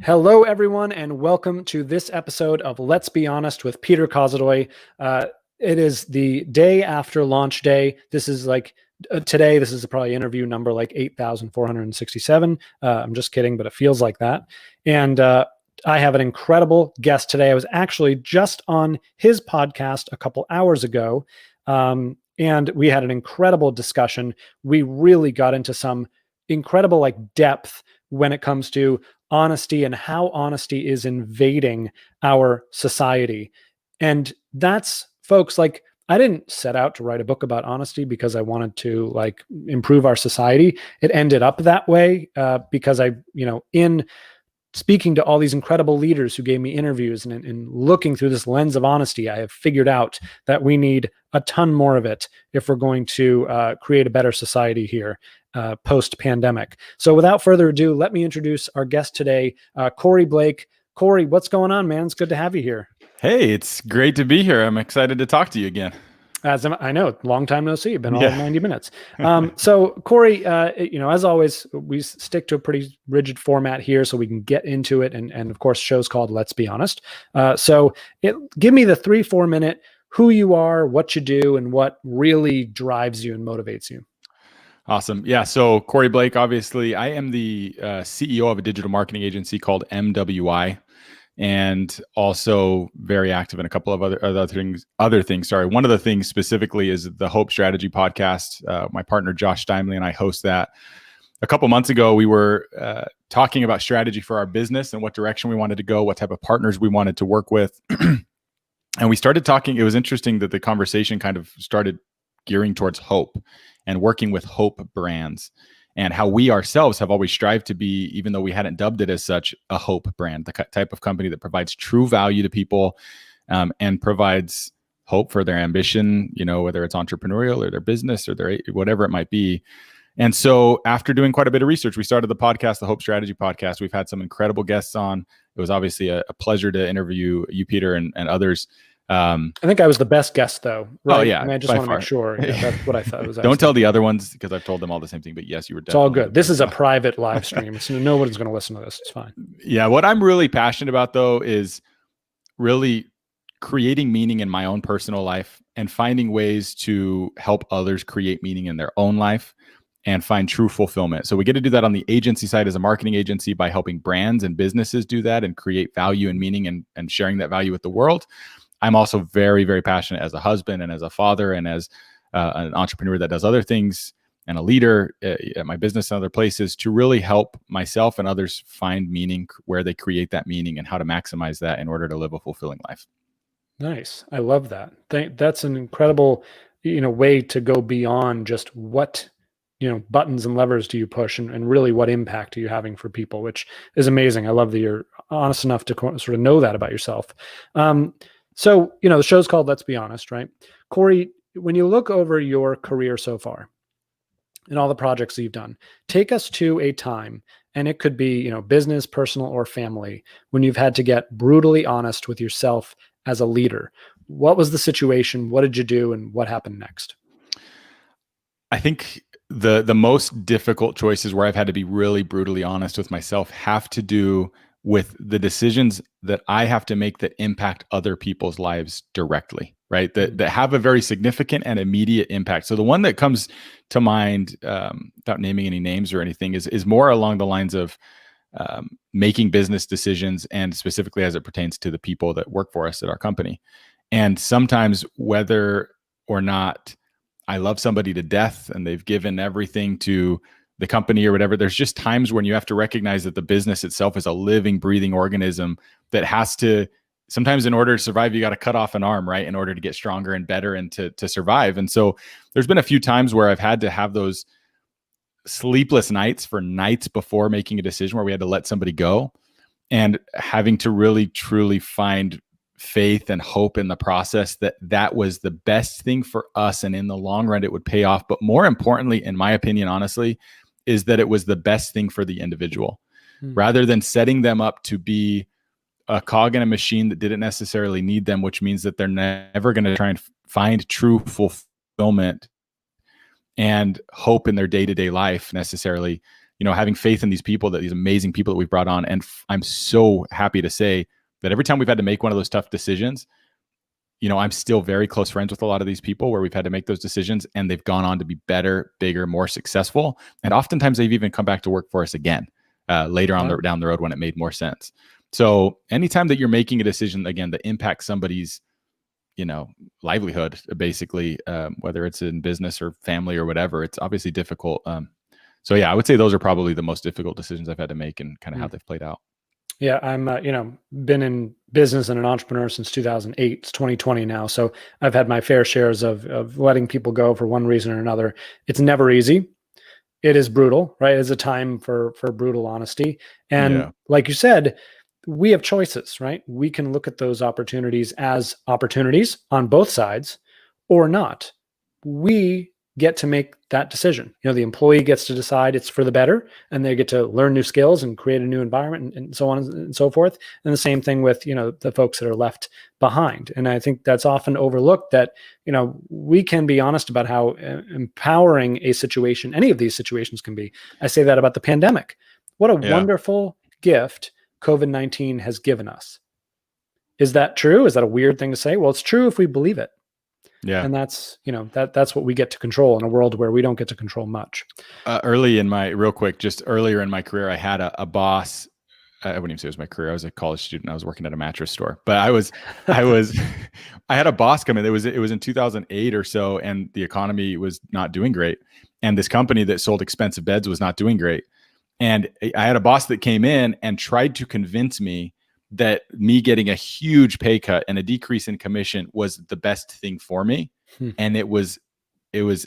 Hello, everyone, and welcome to this episode of Let's Be Honest with Peter Kozodoy. It is the day after launch day. This is today, this is probably interview number like 8,467. I'm just kidding, but it feels like that. And I have an incredible guest today. I was actually just on his podcast a couple hours ago, and we had an incredible discussion. We really got into some incredible depth when it comes to honesty and how honesty is invading our society. And that's, folks, I didn't set out to write a book about honesty because I wanted to improve our society. It ended up that way because in speaking to all these incredible leaders who gave me interviews and looking through this lens of honesty, I have figured out that we need a ton more of it if we're going to create a better society here post-pandemic. So without further ado, let me introduce our guest today, Corey Blake. Corey, what's going on, man? It's good to have you here. Hey, it's great to be here. I'm excited to talk to you again. As I know, long time no see. Been all of 90 minutes. So Corey, as always, we stick to a pretty rigid format here so we can get into it. And of course, show's called Let's Be Honest. Give me the 3-4 minute who you are, what you do, and what really drives you and motivates you. Awesome. Yeah. So Corey Blake, obviously, I am the CEO of a digital marketing agency called MWI. And also very active in a couple of other things. Sorry. One of the things specifically is the Hope Strategy podcast. My partner, Josh Steimley, and I host that. A couple months ago, we were talking about strategy for our business and what direction we wanted to go, what type of partners we wanted to work with. And we started talking. It was interesting that the conversation kind of started gearing towards hope and working with hope brands, and how we ourselves have always strived to be, even though we hadn't dubbed it as such, a hope brand, the type of company that provides true value to people and provides hope for their ambition, whether it's entrepreneurial or their business or their whatever it might be. And so after doing quite a bit of research, we started the podcast, the Hope Strategy podcast. We've had some incredible guests on. It was obviously a pleasure to interview you, Peter, and others. I think I was the best guest, though. Right? Oh yeah, I just want to make sure. Yeah, that's what I thought. Don't tell the other ones because I've told them all the same thing. But yes, you were. It's all good. This is a private live stream, so nobody's going to listen to this. It's fine. Yeah, what I'm really passionate about, though, is really creating meaning in my own personal life and finding ways to help others create meaning in their own life and find true fulfillment. So we get to do that on the agency side as a marketing agency by helping brands and businesses do that and create value and meaning and sharing that value with the world. I'm also very, very passionate as a husband and as a father and as an entrepreneur that does other things and a leader at my business and other places to really help myself and others find meaning where they create that meaning and how to maximize that in order to live a fulfilling life. Nice. I love that. That's an incredible, way to go beyond just what, buttons and levers do you push and really what impact are you having for people, which is amazing. I love that you're honest enough to sort of know that about yourself. So, the show's called Let's Be Honest, right? Corey, when you look over your career so far and all the projects that you've done, take us to a time, and it could be, business, personal, or family, when you've had to get brutally honest with yourself as a leader. What was the situation? What did you do? And what happened next? I think the most difficult choices where I've had to be really brutally honest with myself have to do with the decisions that I have to make that impact other people's lives directly, right? That have a very significant and immediate impact. So the one that comes to mind, without naming any names or anything, is more along the lines of making business decisions, and specifically as it pertains to the people that work for us at our company. And sometimes, whether or not I love somebody to death and they've given everything to the company or whatever, there's just times when you have to recognize that the business itself is a living, breathing organism that has to, sometimes in order to survive, you got to cut off an arm, right? In order to get stronger and better and to survive. And so there's been a few times where I've had to have those sleepless nights for nights before making a decision where we had to let somebody go, and having to really, truly find faith and hope in the process that was the best thing for us. And in the long run, it would pay off. But more importantly, in my opinion, honestly, is that it was the best thing for the individual, rather than setting them up to be a cog in a machine that didn't necessarily need them, which means that they're never going to try and find true fulfillment and hope in their day-to-day life necessarily. having faith in these people, that these amazing people that we've brought on. And I'm so happy to say that every time we've had to make one of those tough decisions, I'm still very close friends with a lot of these people where we've had to make those decisions, and they've gone on to be better, bigger, more successful. And oftentimes they've even come back to work for us again later on down the road when it made more sense. So anytime that you're making a decision, again, that impacts somebody's, livelihood, basically, whether it's in business or family or whatever, it's obviously difficult. So yeah, I would say those are probably the most difficult decisions I've had to make, and kind of how they've played out. Yeah, I'm, been in business and an entrepreneur since 2008. It's 2020 now. So I've had my fair shares of letting people go for one reason or another. It's never easy. It is brutal, right? It's a time for brutal honesty. And like you said, we have choices, right? We can look at those opportunities as opportunities on both sides or not. We get to make that decision. The employee gets to decide it's for the better, and they get to learn new skills and create a new environment, and so on and so forth. And the same thing with, the folks that are left behind. And I think that's often overlooked, that, we can be honest about how empowering a situation, any of these situations, can be. I say that about the pandemic. What a wonderful gift COVID-19 has given us. Is that true? Is that a weird thing to say? Well, it's true if we believe it. Yeah. And that's, that's what we get to control in a world where we don't get to control much. Earlier in my career, I had a boss. I wouldn't even say it was my career. I was a college student. I was working at a mattress store, but I had a boss come in. It was in 2008 or so, and the economy was not doing great. And this company that sold expensive beds was not doing great. And I had a boss that came in and tried to convince me that me getting a huge pay cut and a decrease in commission was the best thing for me. And it was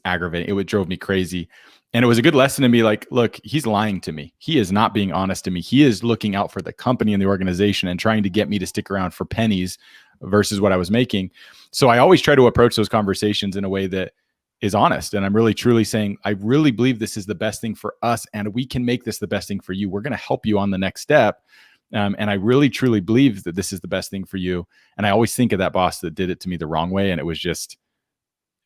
aggravating. It drove me crazy. And it was a good lesson to me. Like, look, he's lying to me. He is not being honest to me. He is looking out for the company and the organization and trying to get me to stick around for pennies versus what I was making. So I always try to approach those conversations in a way that is honest. And I'm really, truly saying, I really believe this is the best thing for us, and we can make this the best thing for you. We're going to help you on the next step. And I really, truly believe that this is the best thing for you. And I always think of that boss that did it to me the wrong way, and it was just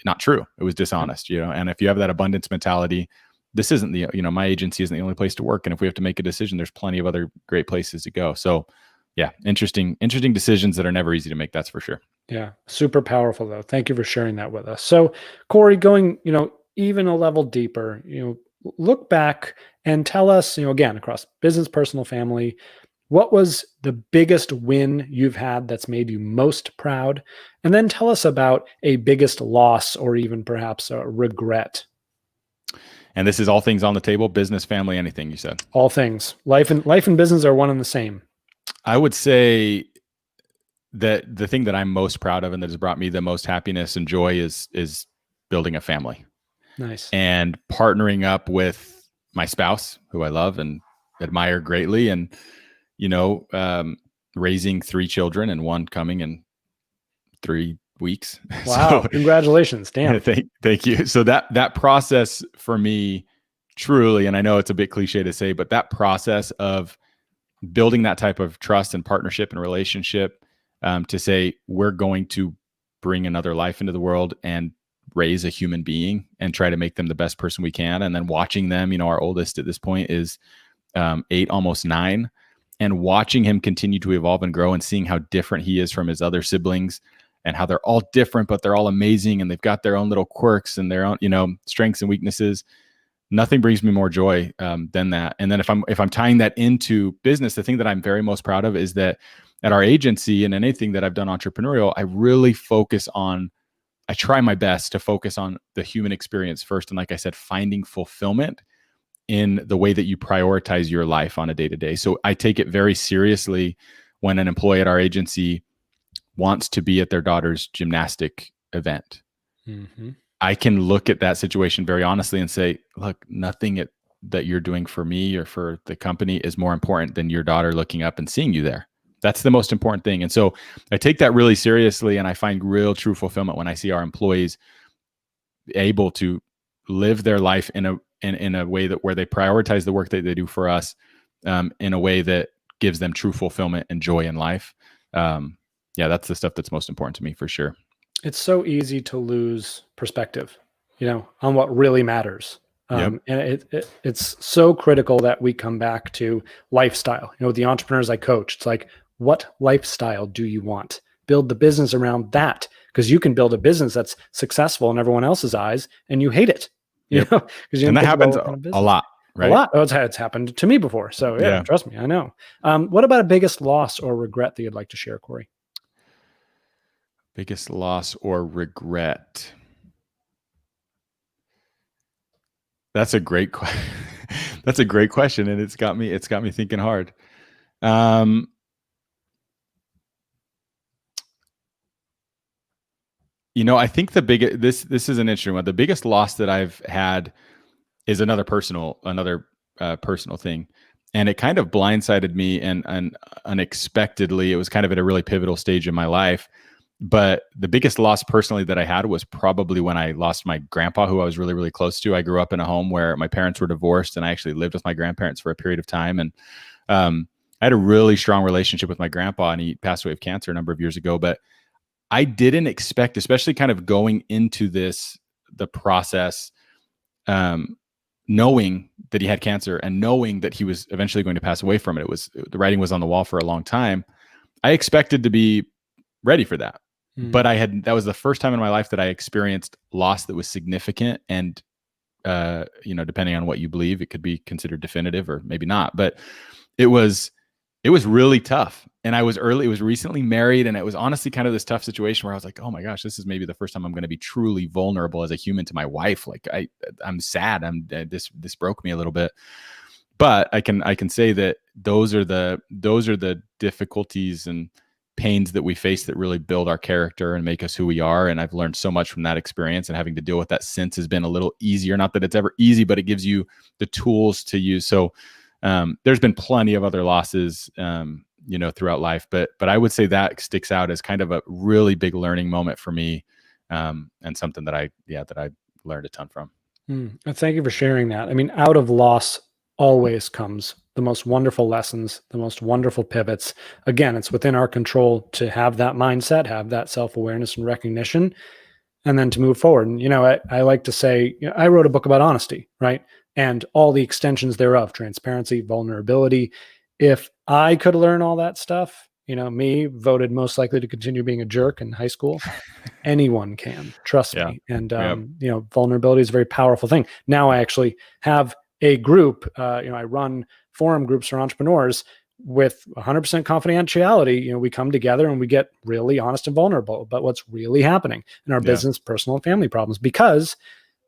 not true. It was dishonest, and if you have that abundance mentality, this isn't my agency isn't the only place to work. And if we have to make a decision, there's plenty of other great places to go. So yeah, interesting decisions that are never easy to make. That's for sure. Yeah. Super powerful though. Thank you for sharing that with us. So Corey, going, even a level deeper, look back and tell us, again, across business, personal, family, what was the biggest win you've had that's made you most proud? And then tell us about a biggest loss, or even perhaps a regret. And this is all things on the table: business, family, anything, you said. All things. Life and business are one and the same. I would say that the thing that I'm most proud of and that has brought me the most happiness and joy is building a family. Nice. And partnering up with my spouse, who I love and admire greatly, and raising 3 children, and one coming in 3 weeks. Wow. So, congratulations. Damn. Thank you. So that process for me, truly, and I know it's a bit cliche to say, but that process of building that type of trust and partnership and relationship, to say, we're going to bring another life into the world and raise a human being and try to make them the best person we can. And then watching them, our oldest at this point is 8, almost 9. And watching him continue to evolve and grow, and seeing how different he is from his other siblings, and how they're all different, but they're all amazing, and they've got their own little quirks and their own, strengths and weaknesses. Nothing brings me more joy than that. And then if I'm tying that into business, the thing that I'm very most proud of is that at our agency and anything that I've done entrepreneurial, I try my best to focus on the human experience first. And like I said, finding fulfillment in the way that you prioritize your life on a day-to-day. So I take it very seriously when an employee at our agency wants to be at their daughter's gymnastic event. Mm-hmm. I can look at that situation very honestly and say, look, nothing that you're doing for me or for the company is more important than your daughter looking up and seeing you there. That's the most important thing. And so I take that really seriously, and I find real true fulfillment when I see our employees able to live their life in a way that where they prioritize the work that they do for us, in a way that gives them true fulfillment and joy in life. That's the stuff that's most important to me, for sure. It's so easy to lose perspective, on what really matters. Yep. And it's so critical that we come back to lifestyle. The entrepreneurs I coach, it's like, what lifestyle do you want? Build the business around that, because you can build a business that's successful in everyone else's eyes and you hate it, Yep. because you And didn't that think about happens what kind of a business. lot, A right? lot. Oh, it's happened to me before. So yeah, Yeah. trust me, I know. What about a biggest loss or regret that you'd like to share, Corey? Biggest loss or regret? That's a great question. That's a great question, and it's got me thinking hard. I think the biggest this is an interesting one. The biggest loss that I've had is another personal thing, and it kind of blindsided me and unexpectedly. It was kind of at a really pivotal stage in my life. But the biggest loss personally that I had was probably when I lost my grandpa, who I was really, really close to. I grew up in a home where my parents were divorced, and I actually lived with my grandparents for a period of time. And I had a really strong relationship with my grandpa, and he passed away of cancer a number of years ago. But I didn't expect, especially kind of going into the process, knowing that he had cancer and knowing that he was eventually going to pass away from it. The writing was on the wall for a long time. I expected to be ready for that. But that was the first time in my life that I experienced loss that was significant. And, depending on what you believe, it could be considered definitive or maybe not, but it was really tough. And I was recently married, and it was honestly kind of this tough situation where I was like, oh my gosh, this is maybe the first time I'm going to be truly vulnerable as a human to my wife. Like I'm sad. This broke me a little bit, but I can say that those are the difficulties and pains that we face that really build our character and make us who we are. And I've learned so much from that experience, and having to deal with that since has been a little easier. Not that it's ever easy, but it gives you the tools to use. So there's been plenty of other losses, throughout life, but I would say that sticks out as kind of a really big learning moment for me, and something that I learned a ton from. Thank you for sharing that. I mean, out of loss always comes the most wonderful lessons, the most wonderful pivots. Again, it's within our control to have that mindset, have that self-awareness and recognition, and then to move forward. And, I like to say, I wrote a book about honesty, right? And all the extensions thereof, transparency, vulnerability. If I could learn all that stuff, me voted most likely to continue being a jerk in high school. Anyone can, trust me. And, vulnerability is a very powerful thing. Now I actually have a group, I run forum groups for entrepreneurs with 100% confidentiality. We come together and we get really honest and vulnerable about what's really happening in our business, personal and family problems, because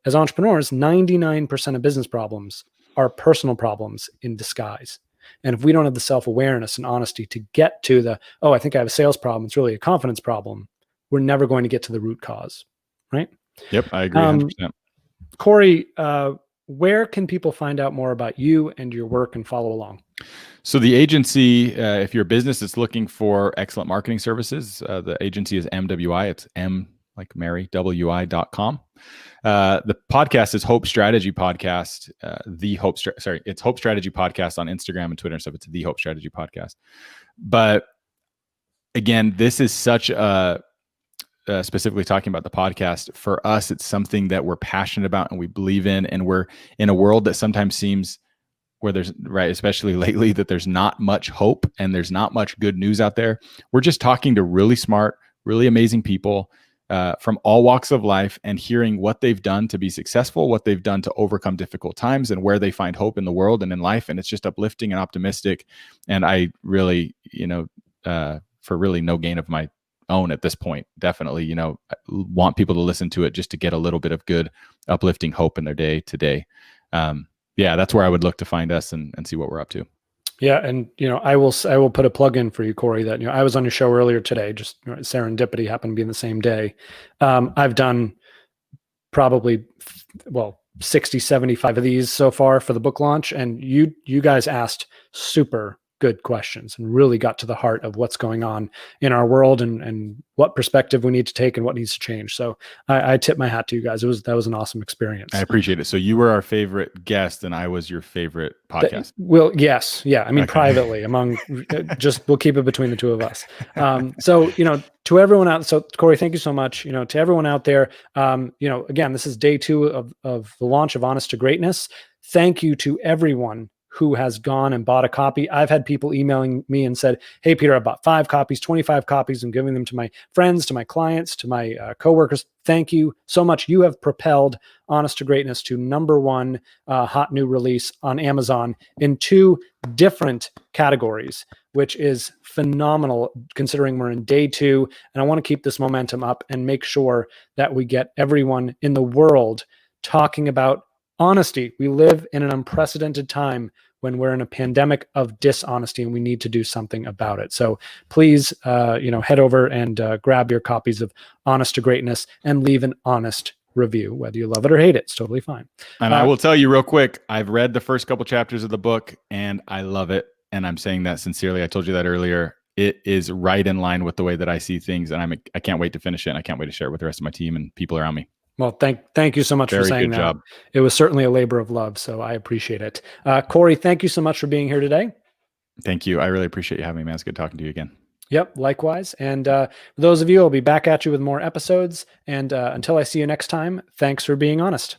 as entrepreneurs, 99% of business problems are personal problems in disguise. And if we don't have the self-awareness and honesty to get to I think I have a sales problem, it's really a confidence problem, we're never going to get to the root cause, right? Yep, I agree 100%. Corey, where can people find out more about you and your work and follow along? So the agency, if you're a business that's looking for excellent marketing services, the agency is MWI. It's M like Mary, WI.com. The podcast is Hope Strategy Podcast. It's Hope Strategy Podcast on Instagram and Twitter and stuff. It's the Hope Strategy Podcast. But again, this is such a specifically talking about the podcast. For us, it's something that we're passionate about and we believe in, and we're in a world that sometimes seems where there's especially lately, that there's not much hope and there's not much good news out there. We're just talking to really smart, really amazing people from all walks of life, and hearing what they've done to be successful, what they've done to overcome difficult times, and where they find hope in the world and in life. And it's just uplifting and optimistic. And I really, for really no gain of my own at this point, definitely, I want people to listen to it just to get a little bit of good, uplifting hope in their day to day. That's where I would look to find us and see what we're up to. Yeah. And, I will put a plug in for you, Corey, that, I was on your show earlier today, just serendipity happened to be in the same day. I've done probably, 60, 75 of these so far for the book launch. And you guys asked super good questions and really got to the heart of what's going on in our world and what perspective we need to take and what needs to change. So I tip my hat to you guys. That was an awesome experience. I appreciate it. So you were our favorite guest and I was your favorite podcast. Well, yes. Yeah. I mean, okay. Privately among just, we'll keep it between the two of us. So, to everyone out. So Corey, thank you so much. To everyone out there, again, this is day 2 of the launch of Honest to Greatness. Thank you to everyone who has gone and bought a copy. I've had people emailing me and said, hey, Peter, I bought 5 copies, 25 copies. I'm giving them to my friends, to my clients, to my coworkers. Thank you so much. You have propelled Honest to Greatness to #1 hot new release on Amazon in 2 different categories, which is phenomenal considering we're in day 2. And I want to keep this momentum up and make sure that we get everyone in the world talking about honesty. We live in an unprecedented time when we're in a pandemic of dishonesty and we need to do something about it. So please, head over and grab your copies of Honest to Greatness and leave an honest review, whether you love it or hate it. It's totally fine. And I will tell you real quick, I've read the first couple chapters of the book and I love it. And I'm saying that sincerely. I told you that earlier. It is right in line with the way that I see things. And I can't wait to finish it. And I can't wait to share it with the rest of my team and people around me. Well, thank you so much for saying that. Job. It was certainly a labor of love, so I appreciate it. Corey, thank you so much for being here today. Thank you. I really appreciate you having me, man. It's good talking to you again. Yep, likewise. And for those of you, I'll be back at you with more episodes. And until I see you next time, thanks for being honest.